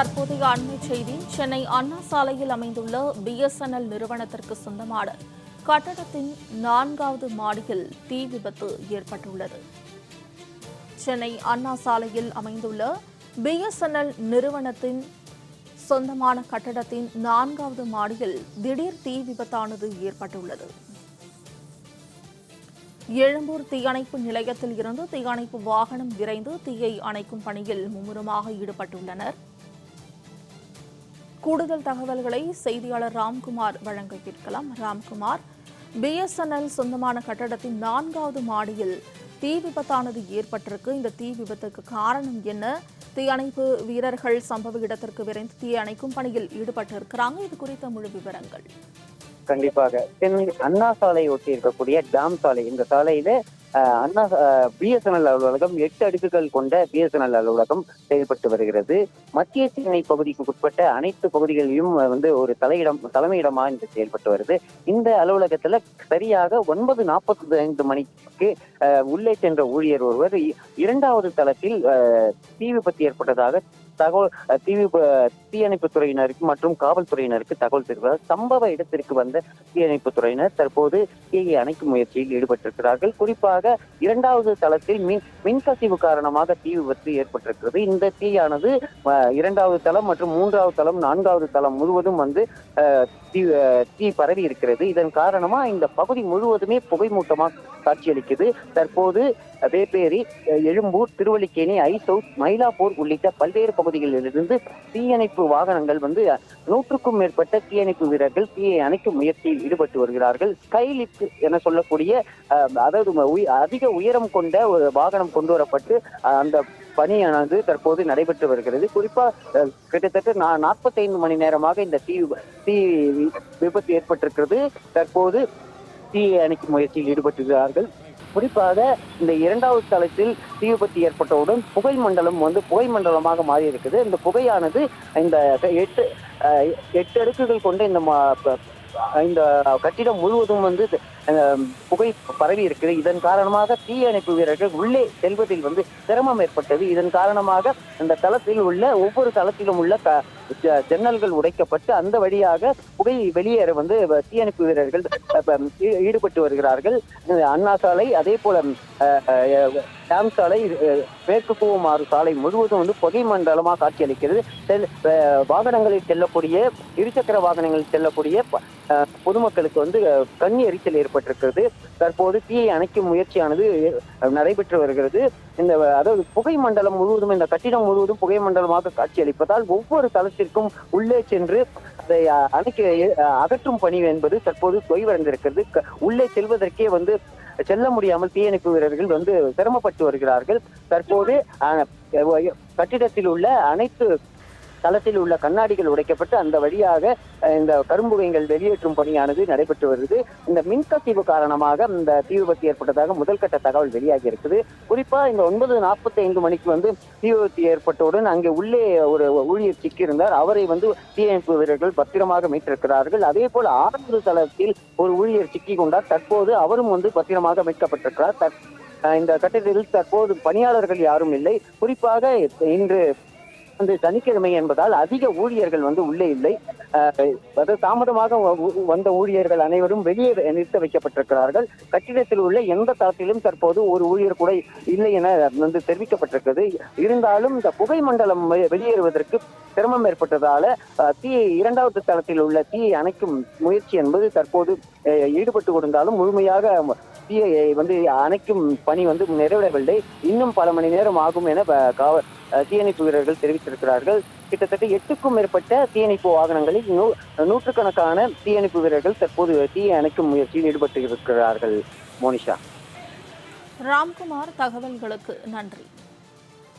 தற்போதைய அண்மை செய்தி. சென்னை அண்ணா சாலையில் அமைந்துள்ள பிஎஸ்என்எல் நிறுவனத்திற்கு சொந்தமான கட்டடத்தின் 4வது மாடியில் தீ விபத்து ஏற்பட்டுள்ளது. சென்னை அண்ணா சாலையில் அமைந்துள்ள பிஎஸ்என்எல் நிறுவனத்தின் சொந்தமான கட்டடத்தின் 4வது மாடியில் திடீர் தீ விபத்தானது ஏற்பட்டுள்ளது. எழும்பூர் தீயணைப்பு நிலையத்தில் இருந்து தீயணைப்பு வாகனம் விரைந்து தீயை அணைக்கும் பணியில் மும்முரமாக ஈடுபட்டுள்ளனர். கூடுதல் தகவல்களை செய்தியாளர் ராம்குமார் வழங்க கேட்கலாம். ராம்குமார், பிஎஸ்என்எல் சொந்தமான கட்டடத்தின் 4வது மாடியில் தீ விபத்தானது ஏற்பட்டிருக்கு. இந்த தீ விபத்துக்கு காரணம் என்ன? தீயணைப்பு வீரர்கள் சம்பவ இடத்திற்கு விரைந்து தீயை அணைக்கும் பணியில் ஈடுபட்டிருக்கிறாங்க. இது குறித்த முழு விவரங்கள். கண்டிப்பாக சென்னை அண்ணா சாலை ஒட்டி இருக்கக்கூடிய டாம் சாலை, இந்த சாலையில அண்ணா பிஎஸ்என்எல் அலுவலகம் 8 அடுக்குகள் கொண்ட பிஎஸ்என்எல் அலுவலகம் செயல்பட்டு வருகிறது. மத்திய சென்னை பகுதிக்கு உட்பட்ட அனைத்து பகுதிகளிலும் ஒரு தலைமையிடமா இன்று செயல்பட்டு வருது. இந்த அலுவலகத்துல சரியாக 9:45 மணிக்கு உள்ளே சென்ற ஊழியர் ஒருவர் 2வது தளத்தில் தீ விபத்து ஏற்பட்டதாக தீயணைப்பு துறையினருக்கு மற்றும் காவல்துறையினருக்கு தகவல் தெரிவித்தார். சம்பவ இடத்திற்கு வந்த தீயணைப்பு துறையினர் தற்போது தீயை அணைக்கும் முயற்சியில் ஈடுபட்டிருக்கிறார்கள். குறிப்பாக 2வது தளத்தில் மின்கசிவு காரணமாக தீ விபத்து ஏற்பட்டிருக்கிறது. இந்த தீயானது 2வது தளம் மற்றும் 3வது தளம் 4வது தளம் முழுவதும் தீ பரவி இருக்கிறது. இதன் காரணமா இந்த பகுதி முழுவதுமே புகை மூட்டமாக காட்சியளிக்குது. தற்போது வேப்பேரி, எழும்பூர், திருவல்லிக்கேணி, ஐசவுத், மயிலாப்பூர் உள்ளிட்ட பல்வேறு பகுதிகளிலிருந்து தீயணைப்பு வாகனங்கள் 100க்கும் மேற்பட்ட தீயணைப்பு வீரர்கள் தீயை அணைக்கும் முயற்சியில் ஈடுபட்டு வருகிறார்கள். ஸ்கைலிப்ட் என சொல்லக்கூடிய அதிக உயரம் கொண்ட ஒரு வாகனம் கொண்டு வரப்பட்டு அந்த பணியானது தற்போது நடைபெற்று வருகிறது. குறிப்பா கிட்டத்தட்ட 45 மணி நேரமாக இந்த தீ விபத்து ஏற்பட்டிருக்கிறது. தற்போது தீயை அணைக்கும் முயற்சியில் ஈடுபட்டுகிறார்கள். குறிப்பாக இந்த 2வது தளத்தில் தீ விபத்து ஏற்பட்டவுடன் புகை மண்டலமாக மாறி இருக்குது. இந்த புகையானது இந்த 8 அடுக்குகள் கொண்ட இந்த கட்டிடம் முழுவதும் புகை பரவி இருக்கிறது. இதன் காரணமாக தீயணைப்பு வீரர்கள் உள்ளே செல்வதில் சிரமம் ஏற்பட்டது. இதன் காரணமாக இந்த தளத்தில் உள்ள ஒவ்வொரு தளத்திலும் உள்ள ஜன்னல்கள் உடைக்கப்பட்டு அந்த வழியாக புகை வெளியேற தீயணைப்பு வீரர்கள் ஈடுபட்டு வருகிறார்கள். அண்ணா சாலை, அதே போல டாம் சாலை, மேற்கு கூவமாறு சாலை முழுவதும் புகை மண்டலமாக காட்சியளிக்கிறது. வாகனங்களில் செல்லக்கூடிய இருசக்கர வாகனங்களில் செல்லக்கூடிய பொதுமக்களுக்கு கண் எரிச்சல் ஏற்பட்டிருக்கிறது. தற்போது தீயை அணைக்கும் முயற்சியானது நடைபெற்று வருகிறது. அதாவது புகை மண்டலம் முழுவதும், இந்த கட்டிடம் முழுவதும் புகை மண்டலமாக காட்சியளிப்பதால் ஒவ்வொரு தளத்திற்கும் உள்ளே சென்று அதை அகற்றும் பணி என்பது தற்போது தொய்வடைந்திருக்கிறது. உள்ளே செல்வதற்கே செல்ல முடியாமல் தீயணைப்பு வீரர்கள் சிரமப்பட்டு வருகிறார்கள். தற்போது கட்டிடத்தில் உள்ள அனைத்து தளத்தில் உள்ள கண்ணாடிகள் உடைக்கப்பட்டு அந்த வழியாக இந்த கரும்புகைகள் வெளியேற்றும் பணியானது நடைபெற்று வருகிறது. இந்த மின்கசிவு காரணமாக இந்த தீ விபத்து ஏற்பட்டதாக முதல்கட்ட தகவல் வெளியாகி இருக்குது. குறிப்பா இந்த 9:45 மணிக்கு தீ விபத்து ஏற்பட்டவுடன் அங்கே உள்ளே ஒரு ஊழியர் சிக்கியிருந்தார். அவரை தீயணைப்பு வீரர்கள் பத்திரமாக மீட்டிருக்கிறார்கள். அதே போல 6வது தளத்தில் ஒரு ஊழியர் சிக்கி கொண்டார். தற்போது அவரும் பத்திரமாக மீட்கப்பட்டிருக்கிறார். இந்த கட்டிடத்தில் தற்போது பணியாளர்கள் யாரும் இல்லை. குறிப்பாக இன்று சனிக்கிழமை என்பதால் அதிக ஊழியர்கள் உள்ளே இல்லை. தாமதமாக வந்த ஊழியர்கள் அனைவரும் வெளியே நிறுத்த வைக்கப்பட்டிருக்கிறார்கள். கட்டிடத்தில் உள்ள எந்த தளத்திலும் தற்போது ஒரு ஊழியர் கூட இல்லை என தெரிவிக்கப்பட்டிருக்கிறது. இருந்தாலும் இந்த புகை மண்டலம் வெளியேறுவதற்கு சிரமம் ஏற்பட்டதால 2வது தளத்தில் உள்ள தீயை அணைக்கும் முயற்சி என்பது தற்போது ஈடுபட்டு கொடுத்தாலும் முழுமையாக தீயை அணைக்கும் பணி நிறைவடையவில்லை. இன்னும் பல மணி நேரம் ஆகும் என தீயணைப்பு வீரர்கள் தெரிவித்திருக்கிறார்கள். கிட்டத்தட்ட 8க்கும் மேற்பட்ட தீயணைப்பு வாகனங்களில் 100கணக்கான தீயணைப்பு வீரர்கள் தற்போது தீயை அணைக்கும் முயற்சியில் ஈடுபட்டு இருக்கிறார்கள். மோனிஷா. ராம்குமார், தகவல்களுக்கு நன்றி.